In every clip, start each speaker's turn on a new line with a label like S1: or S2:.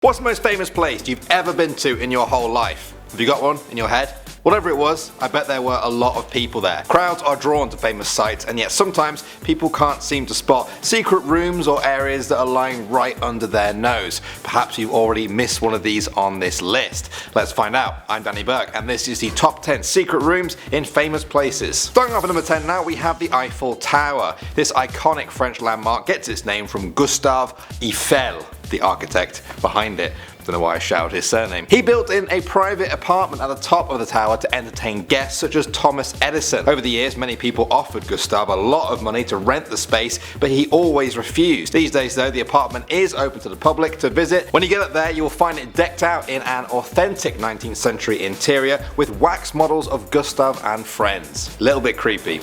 S1: What's the most famous place you've ever been to in your whole life? Have you got one in your head? Whatever it was, I bet there were a lot of people there. Crowds are drawn to famous sites, and yet sometimes people can't seem to spot secret rooms or areas that are lying right under their nose. Perhaps you've already missed one of these on this list. Let's find out. I'm Danny Burke, and this is the top 10 secret rooms in famous places. Starting off at number 10 now, we have the Eiffel Tower. This iconic French landmark gets its name from Gustave Eiffel, the architect behind it. Don't know why I shouted his surname. He built in a private apartment at the top of the tower to entertain guests such as Thomas Edison. Over the years, many people offered Gustave a lot of money to rent the space, but he always refused. These days though, the apartment is open to the public to visit. When you get up there, you will find it decked out in an authentic 19th century interior with wax models of Gustave and friends. A little bit creepy,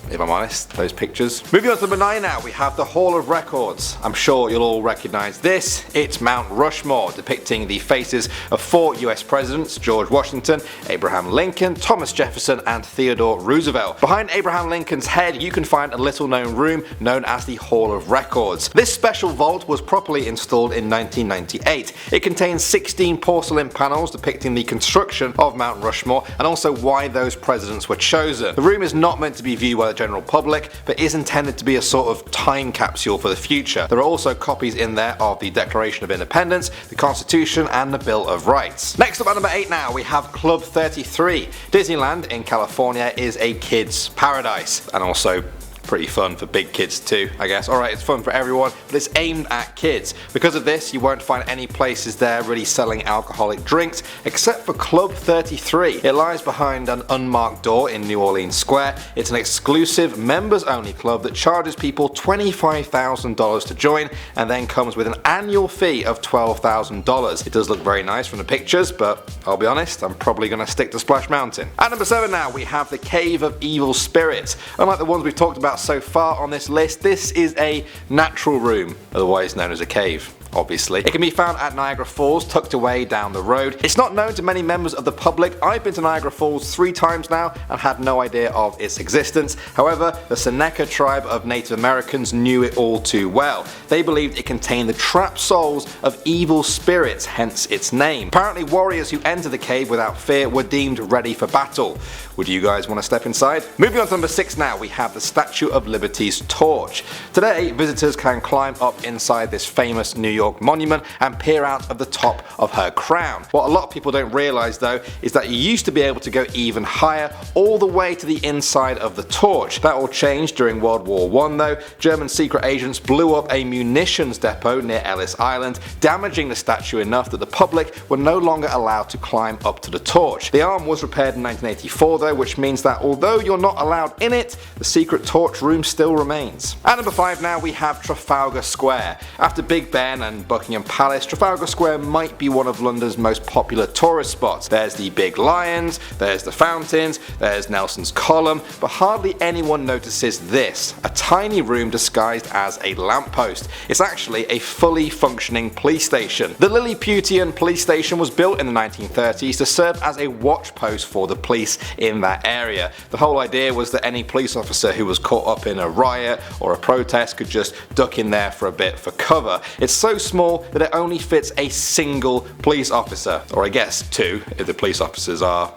S1: if I'm honest, those pictures. Moving on to number 9 now, we have the Hall of Records. I'm sure you'll all recognise this. It's Mount Rushmore, depicting the faces of 4 US presidents: George Washington, Abraham Lincoln, Thomas Jefferson, and Theodore Roosevelt. Behind Abraham Lincoln's head, you can find a little known room known as the Hall of Records. This special vault was properly installed in 1998. It contains 16 porcelain panels depicting the construction of Mount Rushmore and also why those presidents were chosen. The room is not meant to be viewed by the general public, but is intended to be a sort of time capsule for the future. There are also copies in there of the Declaration of Independence, the Constitution, and the Bill of Rights. Next up at number 8 now, we have Club 33. Disneyland in California is a kid's paradise, and also pretty fun for big kids too, I guess. Alright, it's fun for everyone, but it's aimed at kids. Because of this, you won't find any places there really selling alcoholic drinks, except for Club 33. It lies behind an unmarked door in New Orleans Square. It's an exclusive, members-only club that charges people $25,000 to join, and then comes with an annual fee of $12,000. It does look very nice from the pictures, but I'll be honest, I'm probably going to stick to Splash Mountain. At number 7 now, we have the Cave of Evil Spirits. Unlike the ones we've talked about so far on this list, this is a natural room, otherwise known as a cave. Obviously. It can be found at Niagara Falls, tucked away down the road. It's not known to many members of the public. I've been to Niagara Falls 3 times now and had no idea of its existence. However, the Seneca tribe of Native Americans knew it all too well. They believed it contained the trapped souls of evil spirits, hence its name. Apparently, warriors who entered the cave without fear were deemed ready for battle. Would you guys want to step inside? Moving on to number 6 now, we have the Statue of Liberty's torch. Today, visitors can climb up inside this famous New York monument and peer out of the top of her crown. What a lot of people don't realise though is that you used to be able to go even higher, all the way to the inside of the torch. That all changed during World War I though. German secret agents blew up a munitions depot near Ellis Island, damaging the statue enough that the public were no longer allowed to climb up to the torch. The arm was repaired in 1984 though, which means that although you're not allowed in it, the secret torch room still remains. At number 5 now, we have Trafalgar Square. After Big Ben and Buckingham Palace, Trafalgar Square might be one of London's most popular tourist spots. There's the big lions, there's the fountains, there's Nelson's Column, but hardly anyone notices this, a tiny room disguised as a lamppost. It's actually a fully functioning police station. The Lilliputian police station was built in the 1930s to serve as a watch post for the police in that area. The whole idea was that any police officer who was caught up in a riot or a protest could just duck in there for a bit for cover. It's so small that it only fits a single police officer, or I guess 2 if the police officers are,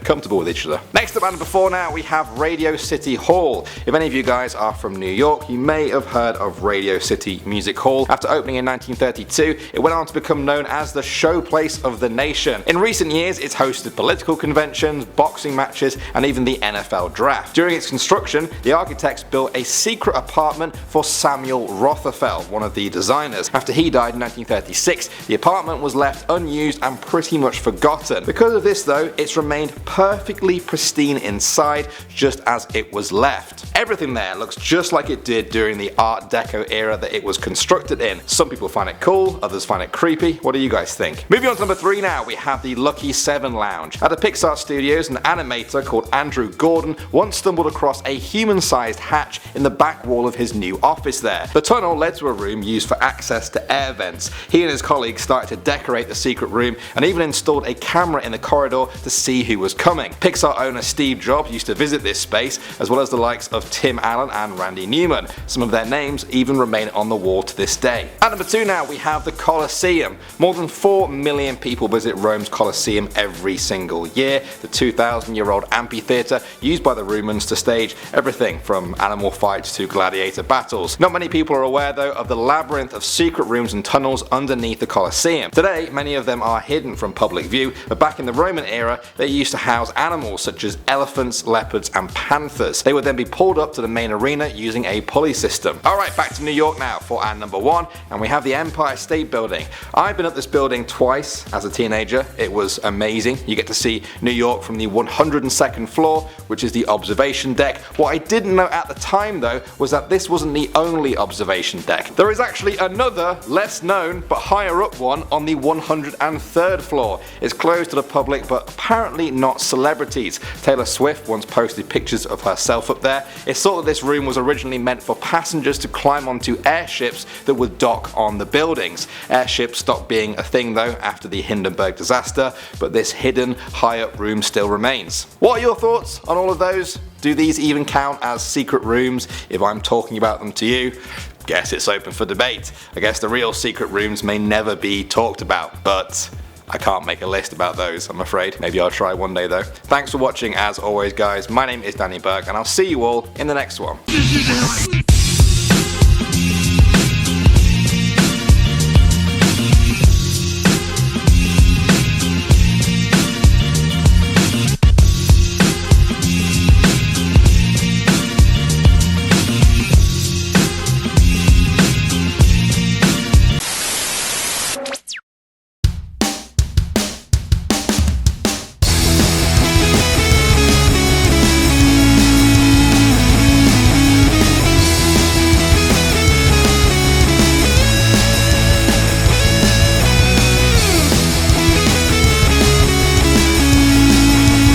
S1: comfortable with each other. Next up at number 4 now, we have Radio City Hall. If any of you guys are from New York, you may have heard of Radio City Music Hall. After opening in 1932, it went on to become known as the showplace of the nation. In recent years, it's hosted political conventions, boxing matches, and even the NFL draft. During its construction, the architects built a secret apartment for Samuel Rothafel, one of the designers. After he died in 1936, the apartment was left unused and pretty much forgotten. Because of this though, it's remained perfectly pristine inside, just as it was left. Everything there looks just like it did during the Art Deco era that it was constructed in. Some people find it cool, others find it creepy. What do you guys think? Moving on to number 3 now, we have the Lucky 7 Lounge. At the Pixar Studios, an animator called Andrew Gordon once stumbled across a human-sized hatch in the back wall of his new office there. The tunnel led to a room used for access to air vents. He and his colleagues started to decorate the secret room and even installed a camera in the corridor to see who who was coming. Pixar owner Steve Jobs used to visit this space, as well as the likes of Tim Allen and Randy Newman. Some of their names even remain on the wall to this day. At number 2 now we have the Colosseum. More than 4 million people visit Rome's Colosseum every single year, the 2,000-year-old amphitheatre used by the Romans to stage everything from animal fights to gladiator battles. Not many people are aware though of the labyrinth of secret rooms and tunnels underneath the Colosseum. Today many of them are hidden from public view, but back in the Roman era they used to house animals such as elephants, leopards and panthers. They would then be pulled up to the main arena using a pulley system. Alright, back to New York now for our number 1, and we have the Empire State Building. I've been up this building twice as a teenager. It was amazing. You get to see New York from the 102nd floor, which is the observation deck. What I didn't know at the time though was that this wasn't the only observation deck. There is actually another, less known but higher up one on the 103rd floor. It's closed to the public but apparently not celebrities. Taylor Swift once posted pictures of herself up there. It's thought that this room was originally meant for passengers to climb onto airships that would dock on the buildings. Airships stopped being a thing though after the Hindenburg disaster, but this hidden high up room still remains. What are your thoughts on all of those? Do these even count as secret rooms if I'm talking about them to you? Guess it's open for debate. I guess the real secret rooms may never be talked about, but I can't make a list about those, I'm afraid. Maybe I'll try one day though. Thanks for watching as always guys. My name is Danny Burke and I'll see you all in the next one.